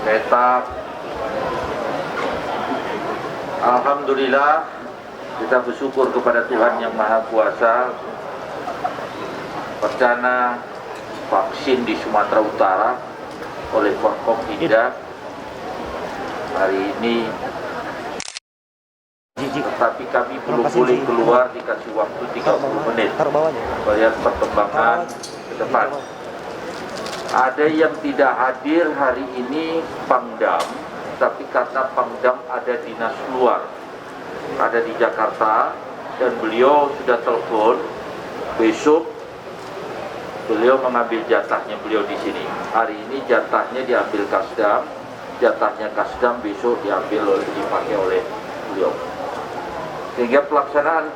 Petak. Alhamdulillah, kita bersyukur kepada Tuhan Yang Maha Kuasa. Perdana vaksin di Sumatera Utara oleh Forkopimda hari ini, tetapi kami belum boleh keluar, dikasih waktu 30 menit melihat perkembangan ke depan. Ada yang tidak hadir hari ini Pangdam, tapi karena Pangdam ada dinas luar, ada di Jakarta, dan beliau sudah telepon besok beliau mengambil jatahnya beliau di sini. Hari ini jatahnya diambil Kasdam, jatahnya Kasdam besok dipakai oleh beliau. Sehingga pelaksanaan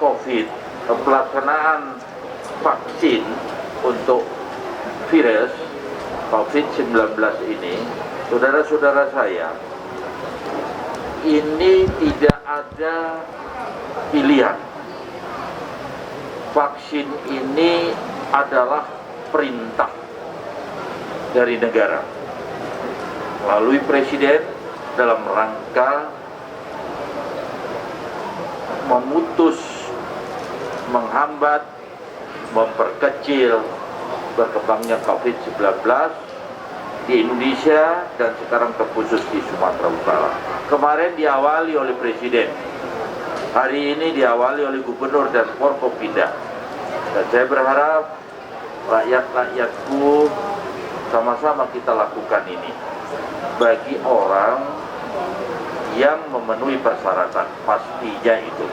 pelaksanaan vaksin untuk virus COVID-19 ini, saudara-saudara saya, ini tidak ada pilihan. Vaksin ini adalah perintah dari negara melalui presiden dalam rangka memutus, menghambat, memperkecil berkembangnya COVID-19 di Indonesia dan sekarang terkhusus di Sumatera Utara. Kemarin diawali oleh presiden, hari ini diawali oleh gubernur dan Forkopimda. Dan saya berharap rakyat-rakyatku sama-sama kita lakukan ini bagi orang yang memenuhi persyaratan, pastinya itu.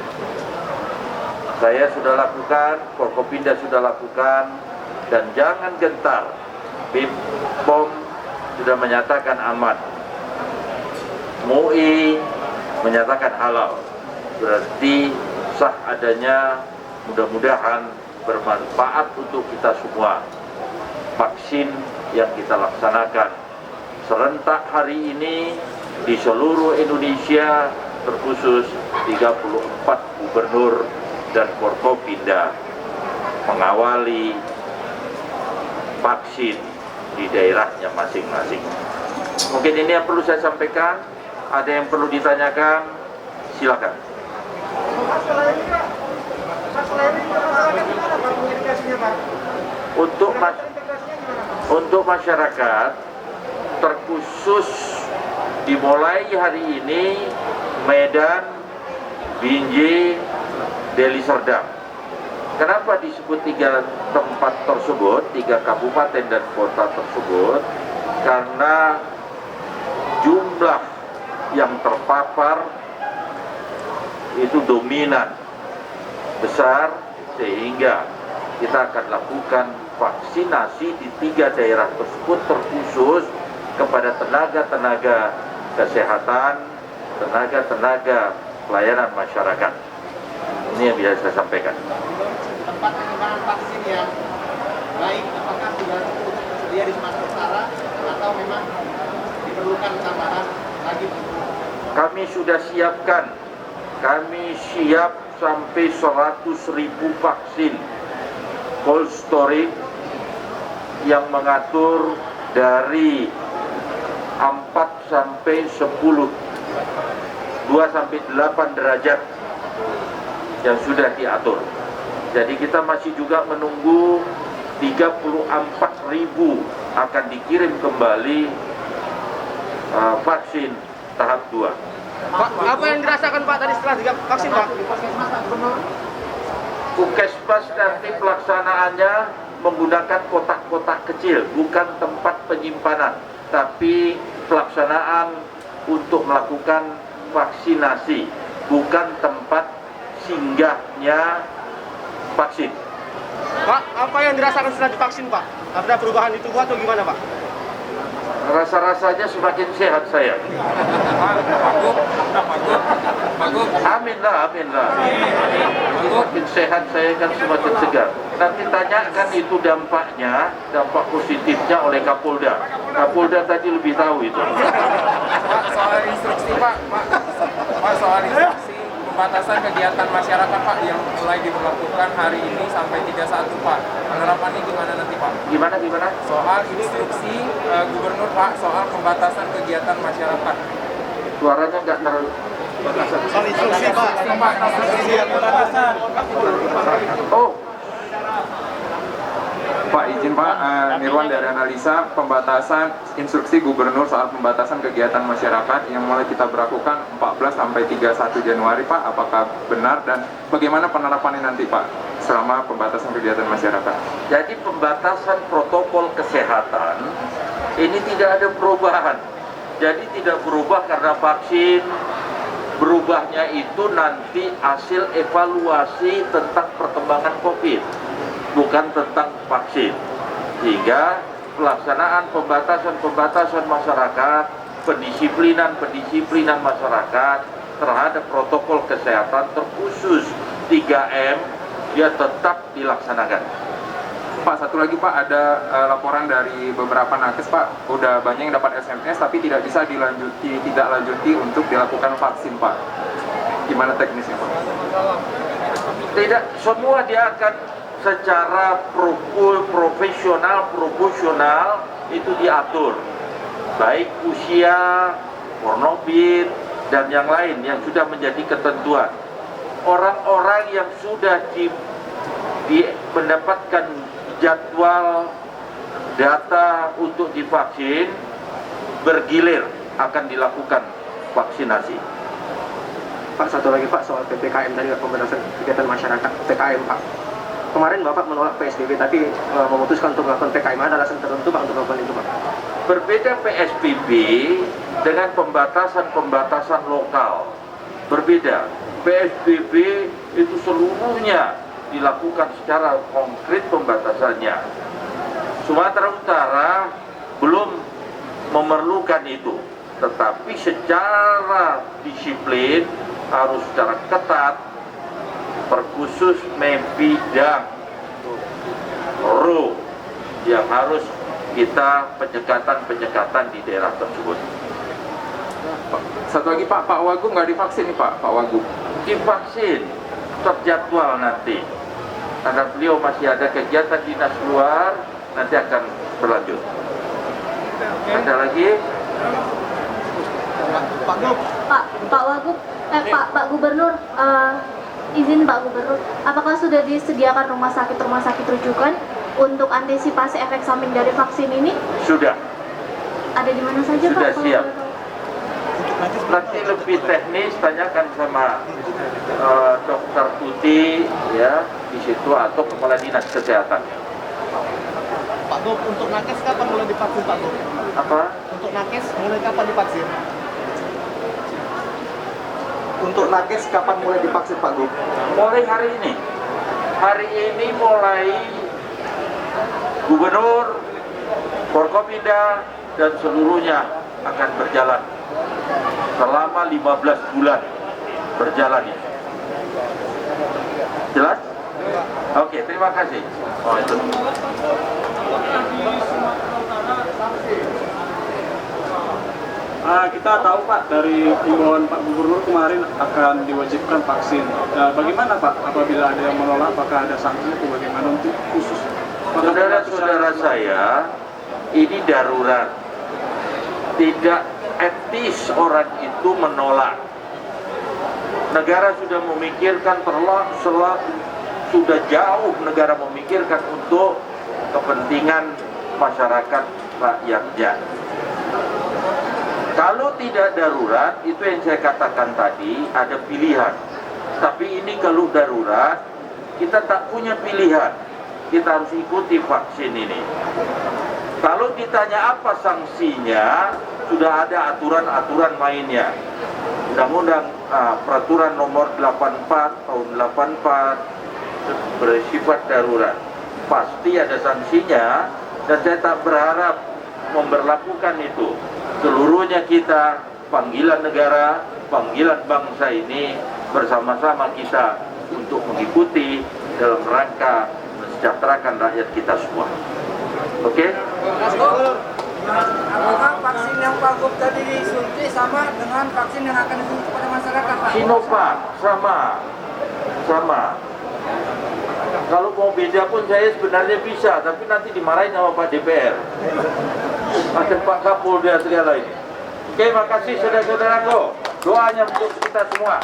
Saya sudah lakukan, Forkopimda sudah lakukan, dan jangan gentar. BPOM sudah menyatakan aman, MUI menyatakan halal, berarti sah adanya, mudah-mudahan bermanfaat untuk kita semua. Vaksin yang kita laksanakan serentak hari ini di seluruh Indonesia, terkhusus 34 gubernur dan Forkopimda mengawali vaksin di daerahnya masing-masing. Mungkin ini yang perlu saya sampaikan. Ada yang perlu ditanyakan, silakan. Untuk masyarakat, terkhusus dimulai hari ini Medan, Binjai, Deli Serdang. Kenapa disebut 3 tempat tersebut, 3 kabupaten dan kota tersebut? Karena jumlah yang terpapar itu dominan, besar, sehingga kita akan lakukan vaksinasi di 3 daerah tersebut, terkhusus kepada tenaga-tenaga kesehatan, tenaga-tenaga pelayanan masyarakat. Ini yang bisa saya sampaikan. Tempat penyimpanan vaksin yang baik, apakah sudah cukup tersedia di Sumatera Utara atau memang diperlukan tambahan lagi? Kami sudah siapkan, kami siap sampai 100.000 vaksin cold storage yang mengatur dari 4 sampai 10, 2 sampai 8 derajat yang sudah diatur. Jadi kita masih juga menunggu 34.000 akan dikirim kembali vaksin tahap 2. Pak, apa yang dirasakan Pak tadi setelah vaksin Pak? Puskesmas nanti pelaksanaannya menggunakan kotak-kotak kecil, bukan tempat penyimpanan, tapi pelaksanaan untuk melakukan vaksinasi, bukan tempat singgahnya vaksin. Pak, apa yang dirasakan setelah divaksin Pak? Ada perubahan di tubuh atau gimana Pak? Rasa-rasanya semakin sehat saya. Amin lah. Semakin sehat saya kan semakin segar. Nanti tanyakan itu dampaknya, dampak positifnya oleh Kapolda. Kapolda tadi lebih tahu itu. Pak, soal instruksi Pak, soal instruksi pembatasan kegiatan masyarakat Pak yang mulai diberlakukan hari ini sampai 31 Pak. Penerapannya gimana nanti Pak? Gimana? Soal instruksi Gubernur Pak soal pembatasan kegiatan masyarakat. Suaranya nggak terlalu. Soal instruksi Pak. Oh, Pak, izin Pak, Nirwan dari analisa pembatasan instruksi gubernur soal pembatasan kegiatan masyarakat yang mulai kita berlakukan 14 sampai 31 Januari Pak, apakah benar dan bagaimana penerapannya nanti Pak selama pembatasan kegiatan masyarakat? jadi pembatasan protokol kesehatan ini tidak ada perubahan. Jadi tidak berubah karena vaksin. Berubahnya itu nanti hasil evaluasi tentang perkembangan COVID, bukan tentang vaksin. Sehingga pelaksanaan pembatasan masyarakat, pendisiplinan masyarakat terhadap protokol kesehatan terkhusus 3M dia tetap dilaksanakan. Pak, satu lagi Pak, ada laporan dari beberapa nakes Pak, udah banyak yang dapat SMS tapi tidak bisa tidak lanjuti untuk dilakukan vaksin Pak. Gimana teknisnya Pak? Tidak, semua dia akan secara profesional, proporsional itu diatur. Baik usia, pornobit, dan yang lain yang sudah menjadi ketentuan. Orang-orang yang sudah mendapatkan jadwal data untuk divaksin bergilir akan dilakukan vaksinasi. Pak, satu lagi Pak, soal PPKM tadi, pembatasan kegiatan masyarakat, PKM Pak. Kemarin Bapak menolak PSBB tapi memutuskan untuk melakukan PKM, ada alasan tertentu Pak untuk melakukan itu Pak? Berbeda PSBB dengan pembatasan lokal. Berbeda. PSBB itu seluruhnya dilakukan secara konkret pembatasannya. Sumatera Utara belum memerlukan itu, tetapi secara disiplin harus secara ketat, perkhusus bidang RO yang harus kita penyekatan di daerah tersebut. Satu lagi Pak Wagub nggak divaksin nih Pak Wagub? Divaksin terjadwal nanti, karena beliau masih ada kegiatan dinas luar, nanti akan berlanjut. Ada lagi? Pak Wagub, Pak Gubernur, izin Pak Gubernur, apakah sudah disediakan rumah sakit rujukan untuk antisipasi efek samping dari vaksin ini? Sudah. Ada di mana saja Sudah Pak? siap. Nanti lebih teknis tanyakan sama Dokter Tuti ya di situ atau kepala dinas kesehatan. Pak Gub, untuk nakes kapan mulai divaksin Pak Gub? Apa? Untuk nakes mulai kapan divaksin? Untuk nakes kapan mulai divaksin Pak Gub? Mulai hari ini. Hari ini mulai Gubernur, Forkopimda dan seluruhnya akan berjalan selama 15 bulan berjalan ini. Jelas? Oke, terima kasih. Oh, itu. Kita tahu Pak dari himbauan Pak Gubernur kemarin akan diwajibkan vaksin. Bagaimana Pak apabila ada yang menolak, apakah ada sanksi atau bagaimana untuk khusus? Saudara-saudara saya, ini darurat. Tidak etis orang itu menolak. Negara sudah memikirkan sudah jauh negara memikirkan untuk kepentingan masyarakat rakyatnya. Kalau tidak darurat, itu yang saya katakan tadi, ada pilihan. Tapi ini kalau darurat, kita tak punya pilihan. Kita harus ikuti vaksin ini. Kalau ditanya apa sanksinya, sudah ada aturan-aturan mainnya. Undang-undang peraturan nomor 84 tahun 84 bersifat darurat. Pasti ada sanksinya dan saya tak berharap memberlakukan itu. Seluruhnya kita, panggilan negara, panggilan bangsa ini bersama-sama kita untuk mengikuti dalam rangka mensejahterakan rakyat kita semua. Oke? Apakah vaksin yang Pak Gub tadi disuntik sama dengan vaksin yang akan disuntik kepada masyarakat, Pak? Sinovac sama. Kalau mau beda pun saya sebenarnya bisa, tapi nanti dimarahin sama Pak DPR. Macam Pak Kapolda segala ini. Oke, makasih saudara-saudaraku. Doanya untuk kita semua.